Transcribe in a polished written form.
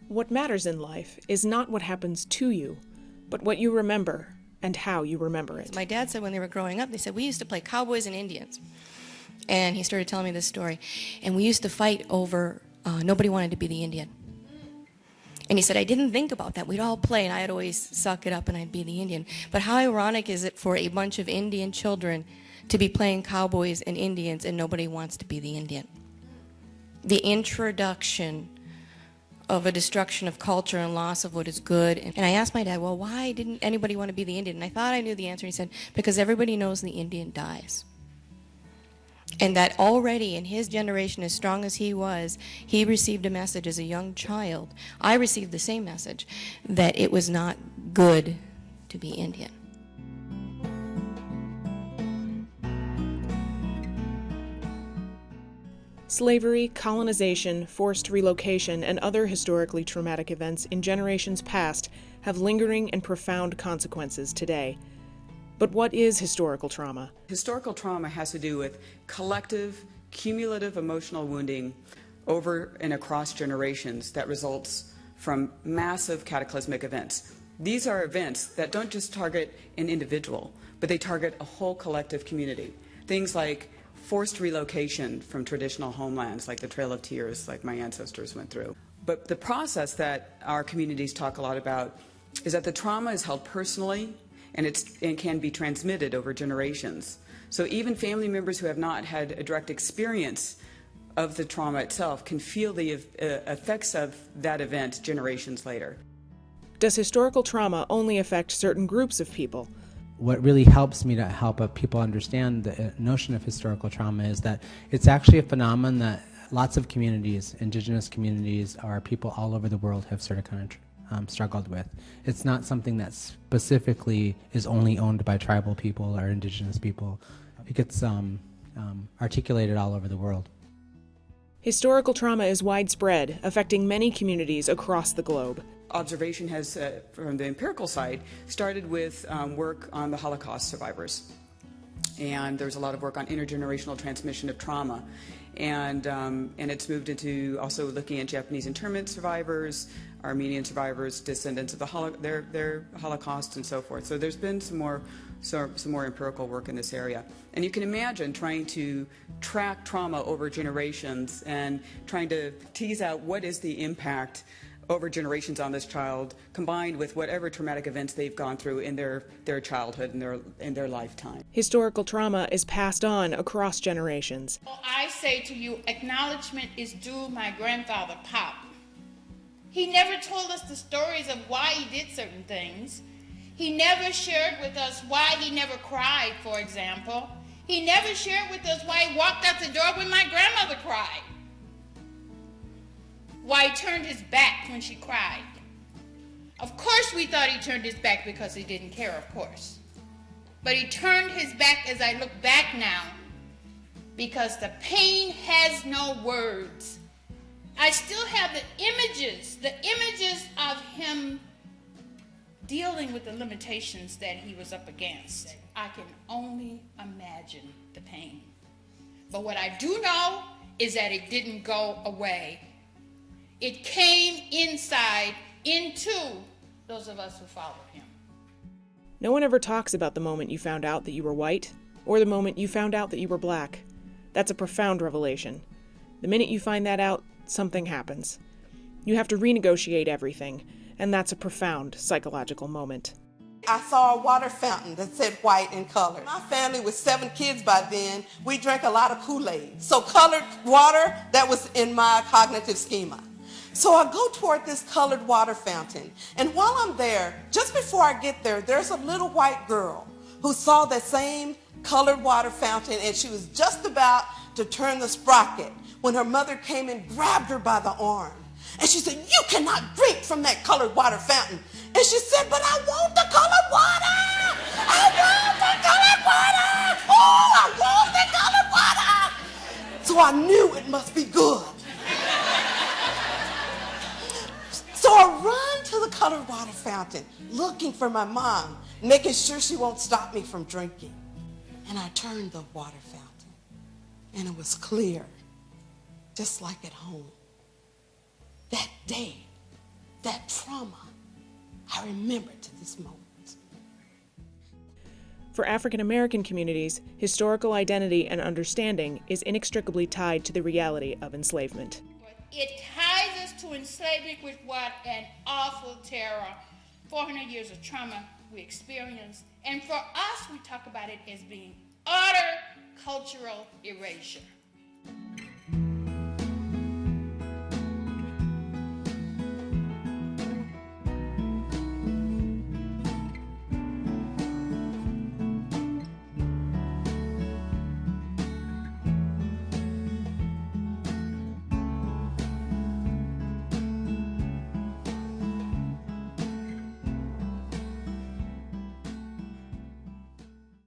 What matters in life is not what happens to you, but what you remember and how you remember it. My dad said when they were growing up, they said, we used to play cowboys and Indians. And he started telling me this story. And we used to fight over, nobody wanted to be the Indian. And he said, I didn't think about that. We'd all play, and I'd always suck it up, and I'd be the Indian. But how ironic is it for a bunch of Indian children to be playing cowboys and Indians, and nobody wants to be the Indian? The introduction of a destruction of culture and loss of what is good. And I asked my dad, well, why didn't anybody want to be the Indian? And I thought I knew the answer. He said, because everybody knows the Indian dies. And that already in his generation, as strong as he was, he received a message as a young child. I received the same message, that it was not good to be Indian. Slavery, colonization, forced relocation, and other historically traumatic events in generations past have lingering and profound consequences today. But what is historical trauma? Historical trauma has to do with collective, cumulative emotional wounding over and across generations that results from massive cataclysmic events. These are events that don't just target an individual, but they target a whole collective community. Things like forced relocation from traditional homelands, like the Trail of Tears, like my ancestors went through. But the process that our communities talk a lot about is that the trauma is held personally, and it can be transmitted over generations. So even family members who have not had a direct experience of the trauma itself can feel the effects of that event generations later. Does historical trauma only affect certain groups of people? What really helps me to help people understand the notion of historical trauma is that it's actually a phenomenon that lots of communities, indigenous communities, or people all over the world have sort of kind of struggled with. It's not something that specifically is only owned by tribal people or indigenous people. It gets articulated all over the world. Historical trauma is widespread, affecting many communities across the globe. Observation has, from the empirical side, started with work on the Holocaust survivors. And there's a lot of work on intergenerational transmission of trauma. And it's moved into also looking at Japanese internment survivors, Armenian survivors, descendants of their Holocaust, and so forth. So there's been some more empirical work in this area. And you can imagine trying to track trauma over generations and trying to tease out what is the impact over generations on this child, combined with whatever traumatic events they've gone through in their childhood and in their lifetime. Historical trauma is passed on across generations. Well, I say to you, acknowledgement is due my grandfather, Pop. He never told us the stories of why he did certain things. He never shared with us why he never cried, for example. He never shared with us why he walked out the door when my grandmother cried. Why he turned his back when she cried. Of course we thought he turned his back because he didn't care, of course. But he turned his back, as I look back now, because the pain has no words. I still have the images of him dealing with the limitations that he was up against. I can only imagine the pain. But what I do know is that it didn't go away. It came inside into those of us who followed him. No one ever talks about the moment you found out that you were white, or the moment you found out that you were black. That's a profound revelation. The minute you find that out, something happens. You have to renegotiate everything, and that's a profound psychological moment. I saw a water fountain that said white in color. My family was 7 kids by then. We drank a lot of Kool-Aid. So colored water, that was in my cognitive schema. So I go toward this colored water fountain. And while I'm there, just before I get there, there's a little white girl who saw that same colored water fountain, and she was just about to turn the sprocket when her mother came and grabbed her by the arm. And she said, "You cannot drink from that colored water fountain." And she said, "But I want the colored water! I want the colored water! Oh, I want the colored water!" So I knew it must be good. So I run to the colored water fountain, looking for my mom, making sure she won't stop me from drinking. And I turned the water fountain, and it was clear, just like at home. That day, that trauma, I remember to this moment. For African American communities, historical identity and understanding is inextricably tied to the reality of enslavement. It ties us to enslavement with what an awful terror, 400 years of trauma we experienced. And for us, we talk about it as being utter cultural erasure.